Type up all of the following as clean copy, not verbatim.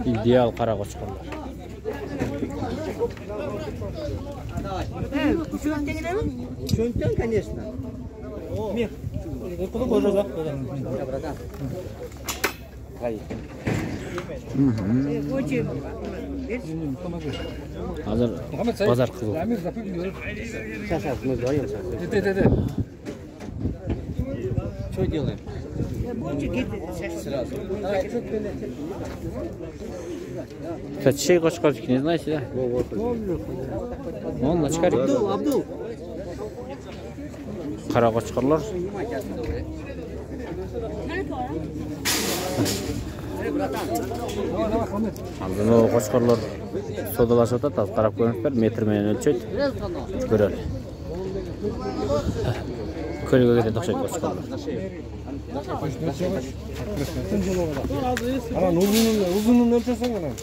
İdeal kara koçkorlar. Шунтен, конечно. Hazır pazar kızıl. Сейчас мы вдвоем. Что делаем? Сразу. Это чей кошкарчик, не знаете, да? Он начкарик. Абдул. Кара кошкарлар. Алдын кошкарлар содалашып атат, аз карап көрүңүздөр, метр менен өлчөйт. Көрөлү. Көлгө кетет окшойт кошкарлар. Анан узунун өлчөсөң анан.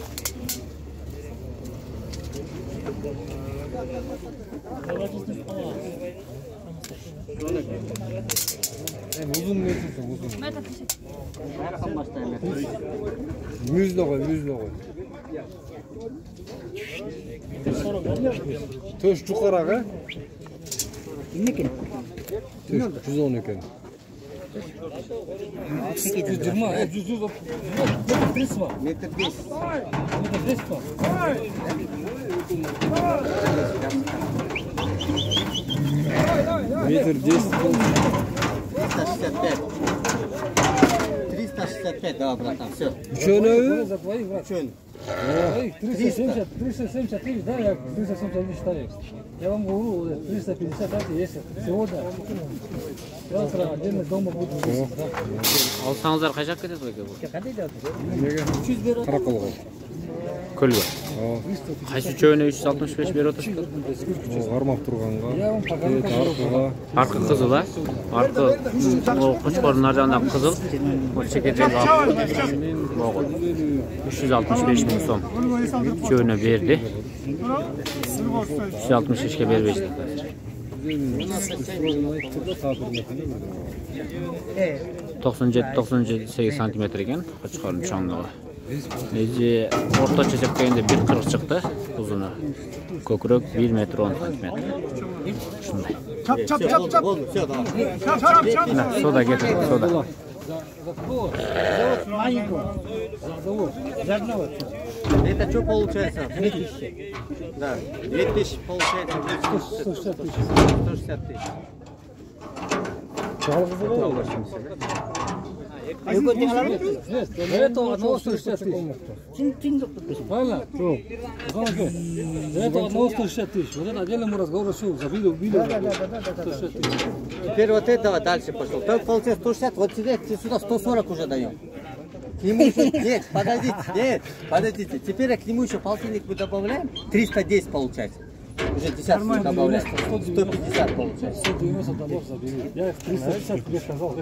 Uzun mu ölçüsün uzun? Müzle koy. Töş yukarı ha? Ne ki? Töş 110 eken. 120, 100 Метр 10. Метр 10. 365. 365, да, братан, все. Чё, За твоих, брат? Чё? 373, да, я 371 считаю. Я вам говорю, 350, дайте, если сегодня. Завтра отдельно дома буду. Алсаңыздар кайчак кетет экен бул? Неге? Караколго. Көлгө. Кайсы чөөнө 365 берип атышты? Кармап турганга. Аркы кызыл, а? Аркы кочкордун ар жагында кызыл. Бул чекетеги алып. 365 миң сом. Чөөнө берди. 365 бербейт. 97-98 сантиметр екен кочкордун чоңдугу. Эже орточо чеккенде 1,40 чыкты, узуну. Көкүрөк 1 метр 10 сантиметр. Ушундай. Сода кетет, сода. Это что получается? 2000. Да, 2000 получается. 160 тысяч. 160 тысяч. Это одного 160 тысяч. Правильно? За это одного 160 тысяч. Вот это отдельному разговору все. Забили. Теперь вот этого дальше пошел. Только получается 160, вот сюда 140 уже даем. К нему еще... Нет, подождите. Теперь к нему еще полтинник мы добавляем. 310 получается. Уже десятку добавляем. 150 получается. 190 долларов забери. Я их 350 тебе сказал.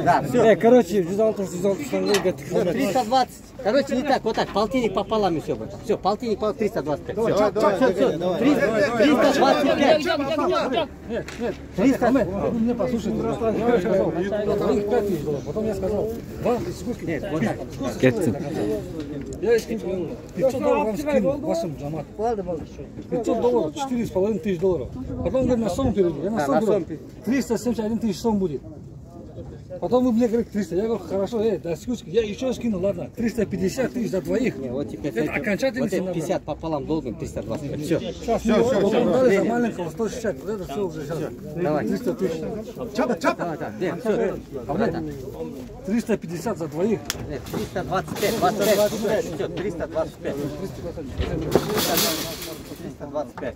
Да, все. Короче, 160 320. Короче, не так, вот так. Полтинник пополам и все будет. Все, полтинник по 325. Все. 325. Нет. 300. Мне послушай. Я сказал. 5 тысяч долларов. Потом я сказал. Нет, вот так. Я скину. 500 долларов вам скину, вашим джамат. 500 долларов, 4,5 тысяч долларов. Потом говорит, на сумму перейду. Я на сумму говорю, 371 тысяч сом будет. Потом вы мне говорите 300. Я говорю, хорошо, да скучки. Я еще скину, ладно. 350 тысяч за двоих. Вот теперь это окончательно. Вот это 50 пополам долгом, 325. Все. Сейчас потом дали за маленького 160. Вот это все уже сейчас. Давай. 300 тысяч. Нет, все. 350 за двоих. Нет, 325. 25. Все, 325. 325.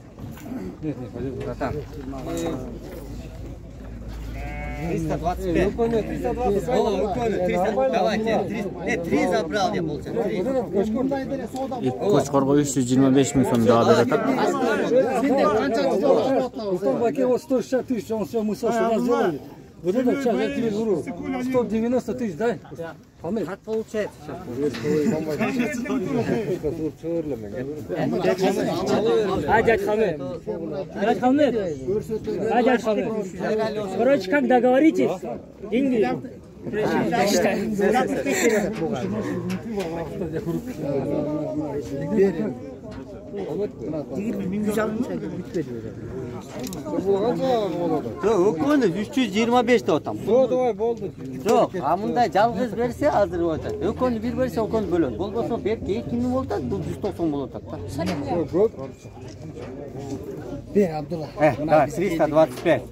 Нет, пойдем. Братан. 325. Давайте. Нет, 3 забрал я, получается. Кочкорго 325 миң сом дагы берип атат. Вот 160 тысяч, он все мы сюда сделали. Вот это сейчас я тебе говорю, 190 тысяч, дай. Хамед. Как получается сейчас? А, дядь Хамед. Дядь Хамед. А, дядь Хамед. Короче, как договоритесь, деньги. Өкөнү 325 деп атам. Давай болды. Жок, а мындай жалгыз берсе азыр атат. Өкөнү бир берсе өкөнү бөлөт. Болбосо берки 2000 болот, бул 190 болот атат. Бер, Абдулла. Да, 325.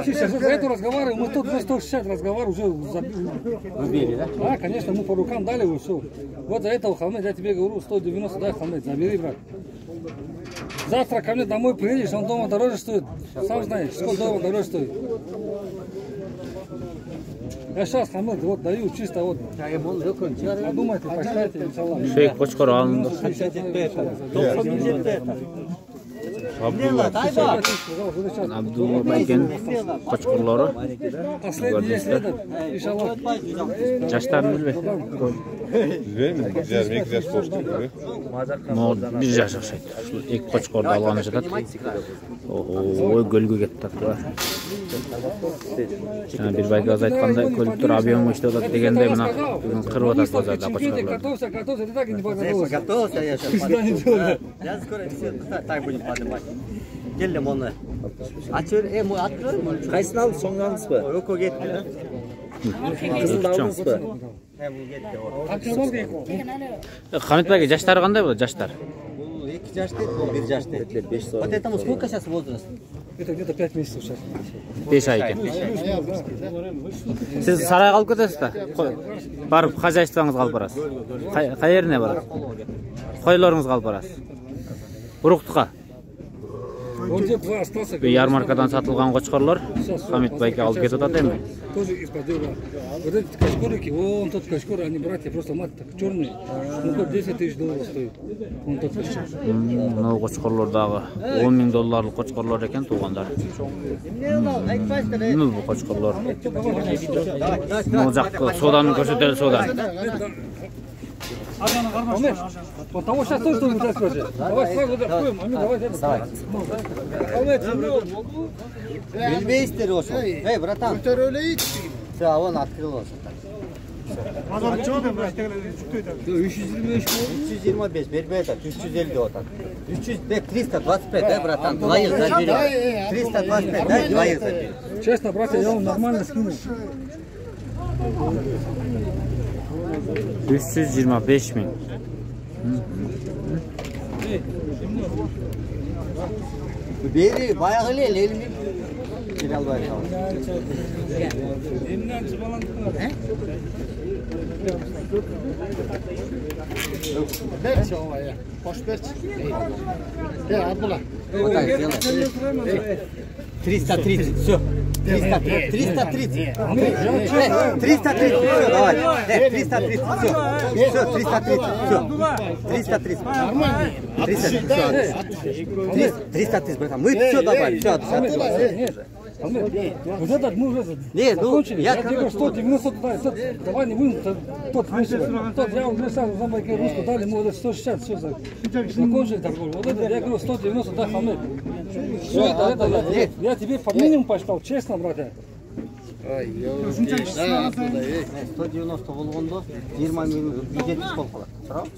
Сейчас за это разговариваем, мы тут за 160 разговор уже забили. Убили, да? Да, конечно, мы по рукам дали его все. Вот за этого, Хамед, я тебе говорю, 190 дай, Хамед, забери, брат. Завтра ко мне домой приедешь, он дома дороже стоит. Сам знаешь, сколько дома дороже стоит. Я сейчас, Хамед, вот даю чисто вот. Подумайте, посчитайте, иншаллах. Шейх Qo'chqor alındı. Abdulla Bayken Qo'chqorlari Последний есть этот, иншаллах. Yaşlarını bilbey. Bilmeyim, güzel boştu. Mo bir yaş okşaydı. Şu ilk Qo'chqorda alğanı жатат. Ой, gölgө кетти атты. Bir bayga ayткандай, көлүктөр объем иштеп атат дегенде мына бүгүн кырып атат базарда Qo'chqorlar. Готовься, ты так и не подготовился. Готовился я сейчас. Я скоро все так будем поднимать. Келдим оны. Ачыр, мы откроем. Qaysini aldingiz, so'ngni aldingizmi? Ökö ketdi. Qizilni aldingizmi? Bu ketdi. Хамит байга жаштары кандай болот, жаштар? Bu 2 yaş değil, bu 1 yaş değil. 5 Вот этому сколько сейчас возраст? Это где-то 5 месяцев сейчас. 5 ай экен. Siz sarayga алып кетесиз да? Барып хозяйствоңузга алып барасыз. Кай жерине барасыз? Койлорыңузга алып барасыз. Уруктукка. Он где-то остался. Ярмаркадан сатылган Qo'chqorlar Хамит байга алып кетип атат эми. Тоже из-под дела. Вот эти кашкорики, вон тот кашкор, они братья, просто мать так черные. Ну, как 10 тысяч долларов стоит. Вон тот кашкор. Мына Qo'chqorlar дагы 10 000 долларлык Qo'chqorlar экен туугандар. Мына бу Qo'chqorlar. Могу жакка соданы көрсөтөлү содан. Хамед, вот того сейчас тоже что-нибудь расскажи. Давай сразу откроем, а мы давай это. Хамед, Bilmeyister olsun. Hey bratan. Götür öyle hiç. Sağ ol atkırıl olsun. 325 бербейт, 350 отат. 325, да, братан, двоих заберем. 325, да, двоих заберем. Честно, братья, я вам нормально скину. 325 000. Beri bayağı elimi Bilal Bey tamam. Berçi ova ya. Boş berçi. Gel Abdullah. 330, все. 330. 330. 330, все, давай. 330, все. Все, 330, все. 330. Нормально. 330, братан. Мы все добавим, все. Вот этот мы уже Нет, ну, закончили. я Я тебе говорю, 190 дай. Давай не будем, тот меньше. Тот я уже сам за байке руску дали, мы вот 160, все закончили торговлю. Вот это я говорю, 190 дай, Хамед. Все это, я тебе по минимуму посчитал, честно, братья. 190 болгондо 20 миң 170 болуп калат. Сурап?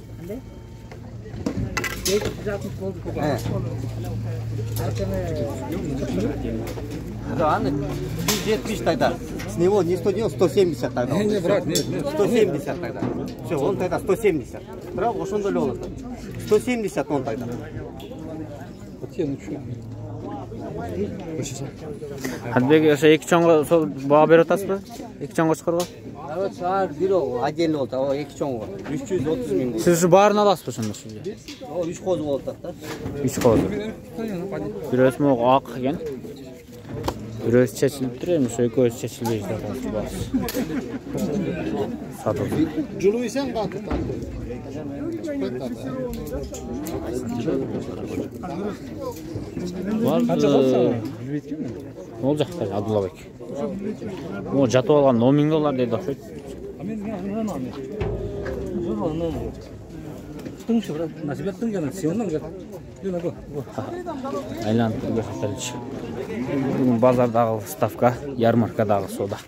260 болду. Да, 170 тогда. С него не 190, 170 тогда. Не, брат, нет. 170 тогда. Все, он тогда 170. Правда, ошондой эле болот. 170 он тогда. Вот я, ну что? Хадбек ошо эки чоңго баа берип атасызбы? Эки чоң Qo'chqorго? Evet, şahar biri o. Acele oldu. O iki çoğun var. 330 bin oldu. Siz uшу баарын аласызбы ошондо сизге? O 3 kozu oldu da. 3 кооз. Бирөөсү могу ак экен. Бирөөсү чечилиптир, эми ошо экөөсү чечилбей жатабыз баасы. Сатылды. Жылуйсаң каты. Ол жакта Абдуллабек. О, жатып алган 10 000 доллар деди окшойт. Айланып көрсөтөлчү. Бүгүн базардагы ставка, ярмаркадагы соода.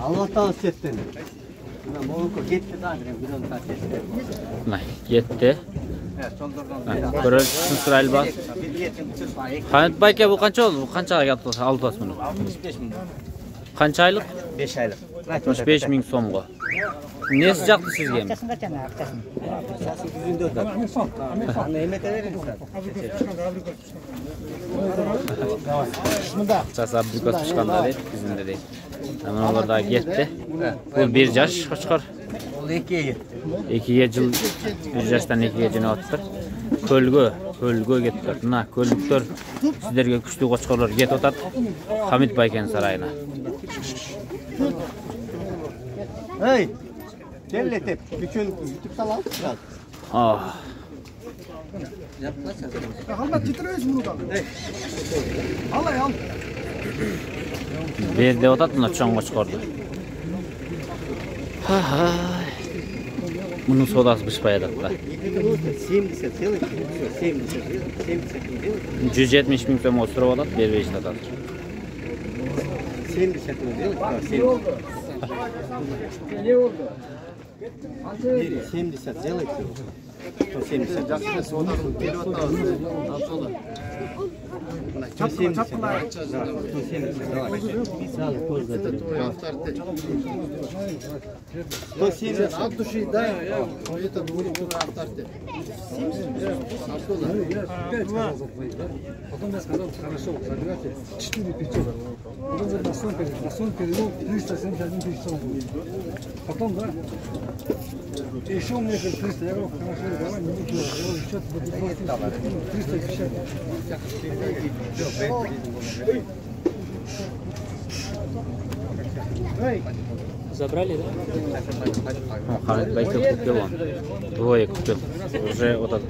Allah'tan setten. Moğolko gitti daha bir Мына кетти. Көрөсүң сұрайлы бас. Хамит байке бул канча болду? Бул канчага алып атасыз муну? 65 000. Канча айлык? 5 aylık. 65 000 сомго. Несі жакты сизге? Акчасы абрикос пышканда дейт, бизинде дейт. Мыналар да кетти. Бул 1 жаш кочкор. Ol 2'ye gitti. 2 жыл 1 жаштан 2 жөнөп атыптыр. Көлгө кетиптир. Мына көлдүктөр сиздерге күчтүү кочкорлор кетип атат. Хамит байкенин сарайына. Hey! Gel letep. Bütün YouTube salam. Берде атат мына чоң кочкорду. Мунун соодасы бышпай атат да. 70 делать. 170 000 сом отуруп атат, бербей атат. 70 делать. 70 делать. 170. Жақсы содан келіп атабыз. 170. От души, да, это будет авторитет. Потом я сказал, хорошо, забирайте 4 500. Потом на сон перевел 371 тысяч сом. Потом, да, еще мне говорит 300, я говорю, хорошо, давай, не буду, счет 350. Забрали, да? Хамит байке купил он. Двое купил. Уже вот этот,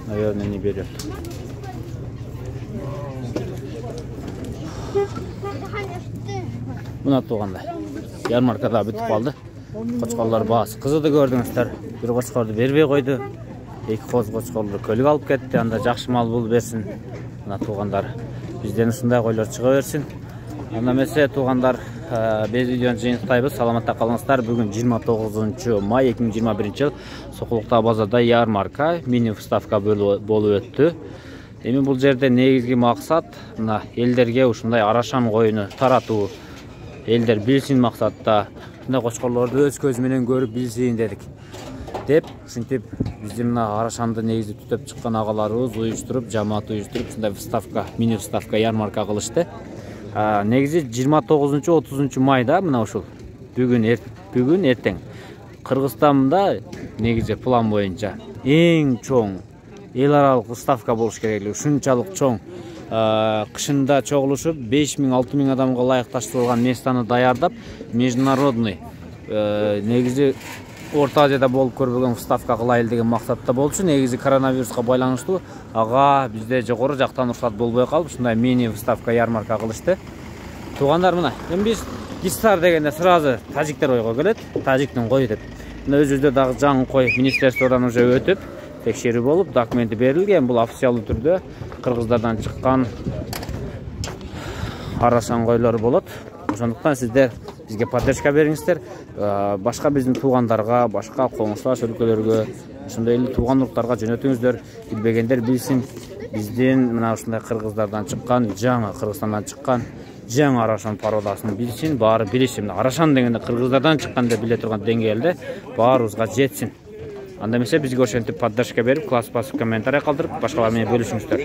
наверное, не берет. Мына туғанда. Ярмаркада бүтіп қалды. Қочқарлар басы. Қызыды көрдіңіздер. Bir қочқарды бербей қойды. 2 қоз қочқарды көлік алып кетті. Анда жақсы мал бол берсін. Мына туғандар. Бізден ушундай қойлар шыға берсін. Анда месе туғандар, без видеоны жиынтықтайбыз. Саламатта қалыңыздар. Бүгін 29 май 2021 жыл Соқұлықта базарда ярмарка, мини выставка болуп өттү. Эми бул жерде негизги максат мына элдерге ушундай арашан коюну таратуу. Элдер билсин максатта. Мына кочкорлорду өз көзү менен көрүп билсин дедик. Деп, ушинтип биздин мына арашанды негизи түтөп чыккан агаларыбыз уюштуруп, жамаат уюштуруп, ушундай выставка, мини выставка ярмарка кылышты. Негизи 29-30 майда мына ушул бүгүн эртең Кыргызстанда негизи план боюнча эң чоң эл аралык выставка болуш керек эле. Ушунчалык чоң кышында чогулушуп 5000-6000 адамга ылайыкташтырылган местаны даярдап, международный негизи Орта Азияда болуп көрбөгөн выставка кылайлы деген максатта болчу. Негизи коронавируска байланыштуу ага бизде жогору жактан уруксат болбой калып, ушундай мини выставка ярмарка кылышты. Туугандар мына, эми биз Гистар дегенде сразу тажиктер ойго келет. Тажиктин кою деп. Мына өзүбүздө дагы жаңы кой министрликтен уже өтүп, текшерүү болуп, документи берилген. Бул официалдуу түрдө Кыргыздардан чыккан арашан койлор болот. Ошондуктан сиздер бизге поддержка бериңиздер. Башка биздин туугандарга, башка коңушташ өлкөлөргө, ошондой эле тууган уруктарга жөнөтүңүздөр. Билбегендер билсин. Биздин мына ушундай Кыргыздардан чыккан, жаңы Кыргызстандан чыккан жаңы арашан пародасын билсин, баары билишин. Арашан дегенде Кыргыздардан чыккан деп биле турган деңгээлде баарыбызга жетсин. Анда эмесе бизге ошентип поддержка берип, класс басып комментарий калтырып, башкалар менен бөлүшүңүздөр.